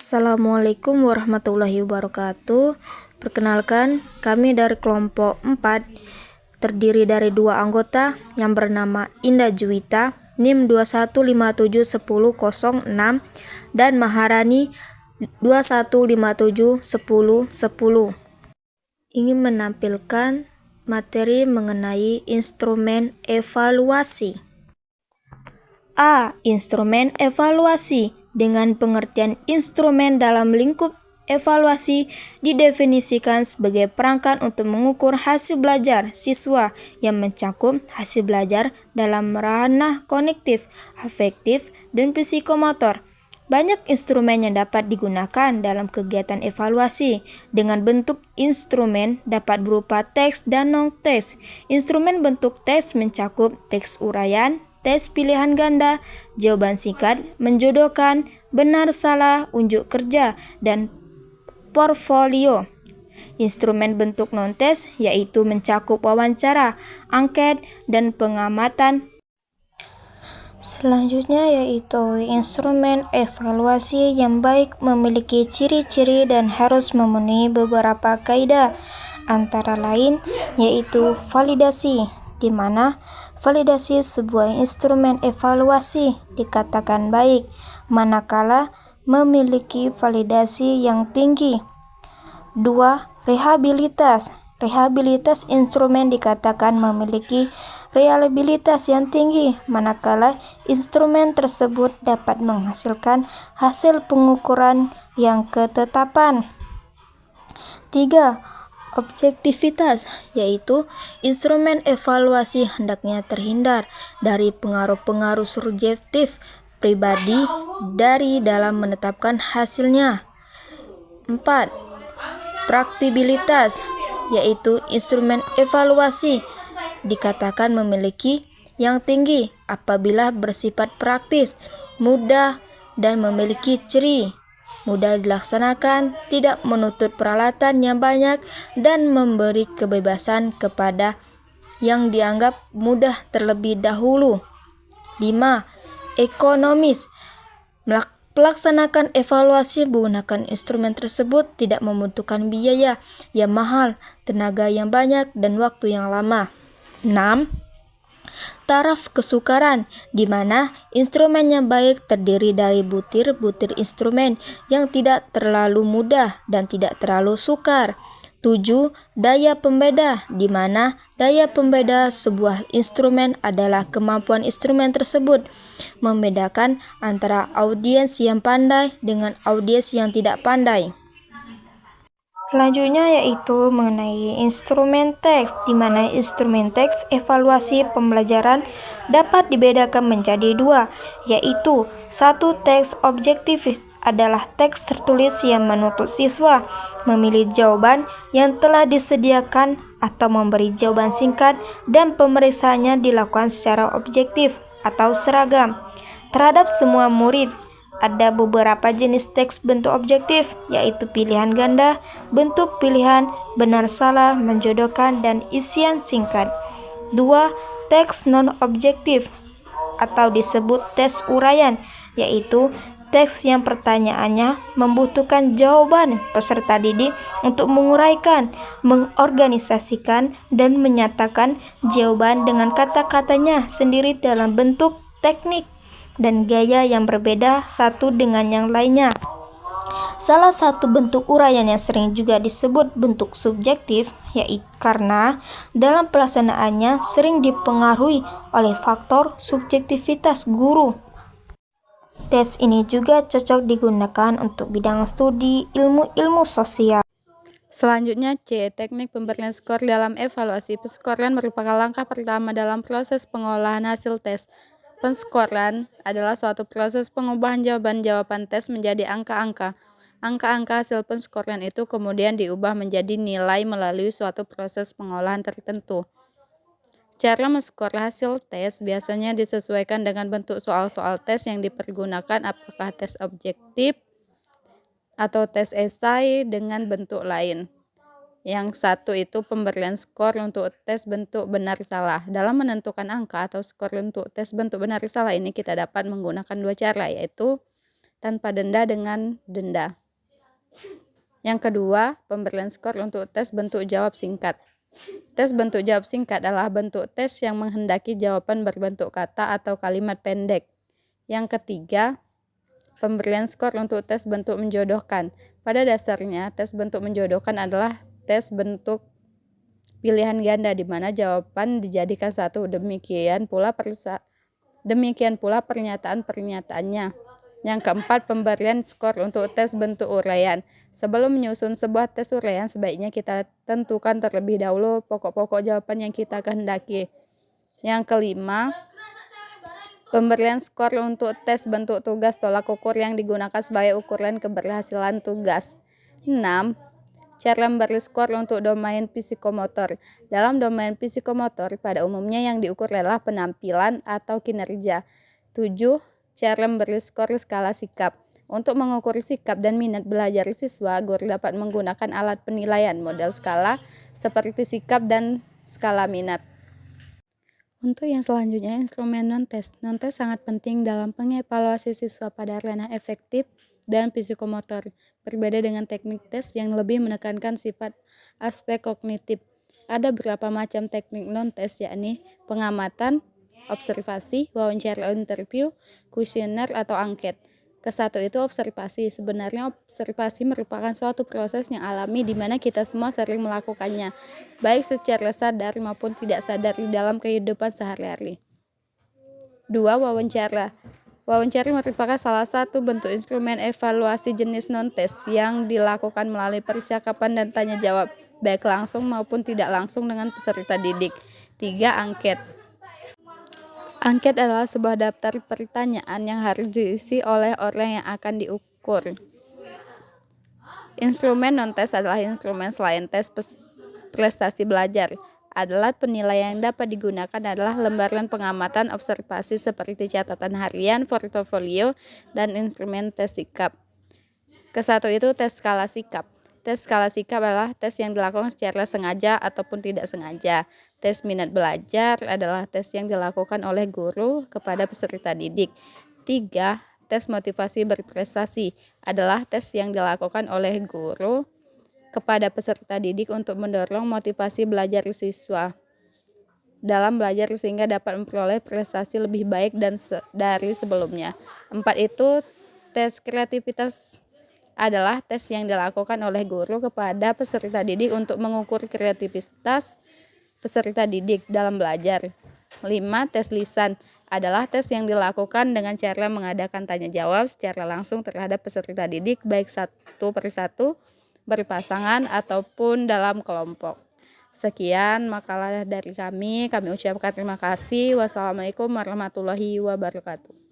Assalamualaikum warahmatullahi wabarakatuh. Perkenalkan, kami dari kelompok 4 terdiri dari 2 anggota yang bernama Indah Juwita NIM 21571006 dan Maharani 21571010. Ingin menampilkan materi mengenai instrumen evaluasi. A. Instrumen evaluasi. Dengan pengertian instrumen dalam lingkup evaluasi didefinisikan sebagai perangkat untuk mengukur hasil belajar siswa yang mencakup hasil belajar dalam ranah kognitif, afektif, dan psikomotor. Banyak instrumen yang dapat digunakan dalam kegiatan evaluasi. Dengan bentuk instrumen dapat berupa teks dan non-teks. Instrumen bentuk teks mencakup teks uraian, tes pilihan ganda, jawaban singkat, menjodohkan, benar salah, unjuk kerja, dan portfolio. Instrumen bentuk non-tes yaitu mencakup wawancara, angket, dan pengamatan. Selanjutnya yaitu instrumen evaluasi yang baik memiliki ciri-ciri dan harus memenuhi beberapa kaidah, antara lain yaitu validasi, di mana validasi sebuah instrumen evaluasi dikatakan baik manakala memiliki validasi yang tinggi. 2. Reliabilitas. Reliabilitas instrumen dikatakan memiliki reliabilitas yang tinggi manakala instrumen tersebut dapat menghasilkan hasil pengukuran yang ketetapan. 3. Objektivitas, yaitu instrumen evaluasi hendaknya terhindar dari pengaruh-pengaruh subjektif pribadi dari dalam menetapkan hasilnya. 4. Praktikabilitas, yaitu instrumen evaluasi dikatakan memiliki yang tinggi apabila bersifat praktis, mudah, dan memiliki ciri mudah dilaksanakan, tidak menuntut peralatan yang banyak, dan memberi kebebasan kepada yang dianggap mudah terlebih dahulu. 5. Ekonomis. Melaksanakan evaluasi menggunakan instrumen tersebut tidak membutuhkan biaya yang mahal, tenaga yang banyak, dan waktu yang lama. 6. Taraf kesukaran, di mana instrumen yang baik terdiri dari butir-butir instrumen yang tidak terlalu mudah dan tidak terlalu sukar. 7. Daya pembeda, di mana daya pembeda sebuah instrumen adalah kemampuan instrumen tersebut membedakan antara audiens yang pandai dengan audiens yang tidak pandai. Selanjutnya yaitu mengenai instrumen teks, di mana instrumen teks evaluasi pembelajaran dapat dibedakan menjadi 2, yaitu 1. Teks objektif adalah teks tertulis yang menuntut siswa memilih jawaban yang telah disediakan atau memberi jawaban singkat, dan pemeriksaannya dilakukan secara objektif atau seragam terhadap semua murid. Ada beberapa jenis teks bentuk objektif, yaitu pilihan ganda, bentuk pilihan, benar salah, menjodohkan, dan isian singkat. 2. Teks non-objektif atau disebut tes uraian, yaitu teks yang pertanyaannya membutuhkan jawaban peserta didik untuk menguraikan, mengorganisasikan, dan menyatakan jawaban dengan kata-katanya sendiri dalam bentuk teknik dan gaya yang berbeda satu dengan yang lainnya. Salah satu bentuk uraian yang sering juga disebut bentuk subjektif, yaitu karena dalam pelaksanaannya sering dipengaruhi oleh faktor subjektivitas guru. Tes ini juga cocok digunakan untuk bidang studi ilmu-ilmu sosial. Selanjutnya C. Teknik pemberian skor dalam evaluasi. Penskoran merupakan langkah pertama dalam proses pengolahan hasil tes. Penskoran adalah suatu proses pengubahan jawaban-jawaban tes menjadi angka-angka. Angka-angka hasil penskoran itu kemudian diubah menjadi nilai melalui suatu proses pengolahan tertentu. Cara menskor hasil tes biasanya disesuaikan dengan bentuk soal-soal tes yang dipergunakan, apakah tes objektif atau tes esai dengan bentuk lain. Yang satu itu pemberian skor untuk tes bentuk benar salah. Dalam menentukan angka atau skor untuk tes bentuk benar salah ini kita dapat menggunakan 2 cara, yaitu tanpa denda dengan denda. Yang kedua, pemberian skor untuk tes bentuk jawab singkat. Tes bentuk jawab singkat adalah bentuk tes yang menghendaki jawaban berbentuk kata atau kalimat pendek. Yang ketiga, pemberian skor untuk tes bentuk menjodohkan. Pada dasarnya, tes bentuk menjodohkan adalah tes bentuk pilihan ganda di mana jawaban dijadikan satu. Demikian pula pernyataan-pernyataannya. Yang keempat, pemberian skor untuk tes bentuk uraian. Sebelum menyusun sebuah tes uraian, sebaiknya kita tentukan terlebih dahulu pokok-pokok jawaban yang kita kehendaki. Yang kelima, pemberian skor untuk tes bentuk tugas tolak ukur yang digunakan sebagai ukuran keberhasilan tugas. 6. Cara memberi skor untuk domain psikomotor. Dalam domain psikomotor, pada umumnya yang diukur adalah penampilan atau kinerja. 7. Cara memberi skor skala sikap. Untuk mengukur sikap dan minat belajar siswa, guru dapat menggunakan alat penilaian model skala seperti sikap dan skala minat. Untuk yang selanjutnya, instrumen non-tes. Non-tes sangat penting dalam pengevaluasi siswa pada ranah efektif dan psikomotor. Berbeda dengan teknik tes yang lebih menekankan sifat aspek kognitif. Ada beberapa macam teknik non-tes, yakni pengamatan, observasi, wawancara interview, kuesioner atau angket. Kesatu itu observasi. Sebenarnya observasi merupakan suatu proses yang alami di mana kita semua sering melakukannya, baik secara sadar maupun tidak sadar di dalam kehidupan sehari-hari. 2. Wawancara. Wawancara merupakan salah satu bentuk instrumen evaluasi jenis non-tes yang dilakukan melalui percakapan dan tanya jawab, baik langsung maupun tidak langsung dengan peserta didik. 3. Angket. Angket adalah sebuah daftar pertanyaan yang harus diisi oleh orang yang akan diukur. Instrumen non-tes adalah instrumen selain tes prestasi belajar. Alat penilaian yang dapat digunakan adalah lembaran pengamatan observasi seperti catatan harian, portofolio, dan instrumen tes sikap. Kesatu itu tes skala sikap. Tes skala sikap adalah tes yang dilakukan secara sengaja ataupun tidak sengaja. Tes minat belajar adalah tes yang dilakukan oleh guru kepada peserta didik. 3. Tes motivasi berprestasi adalah tes yang dilakukan oleh guru kepada peserta didik untuk mendorong motivasi belajar siswa dalam belajar sehingga dapat memperoleh prestasi lebih baik dari sebelumnya. 4. Itu tes kreativitas adalah tes yang dilakukan oleh guru kepada peserta didik untuk mengukur kreativitas peserta didik dalam belajar. 5. Tes lisan adalah tes yang dilakukan dengan cara mengadakan tanya jawab secara langsung terhadap peserta didik, baik satu persatu, berpasangan, ataupun dalam kelompok. Sekian makalah dari kami ucapkan terima kasih. Wassalamualaikum warahmatullahi wabarakatuh.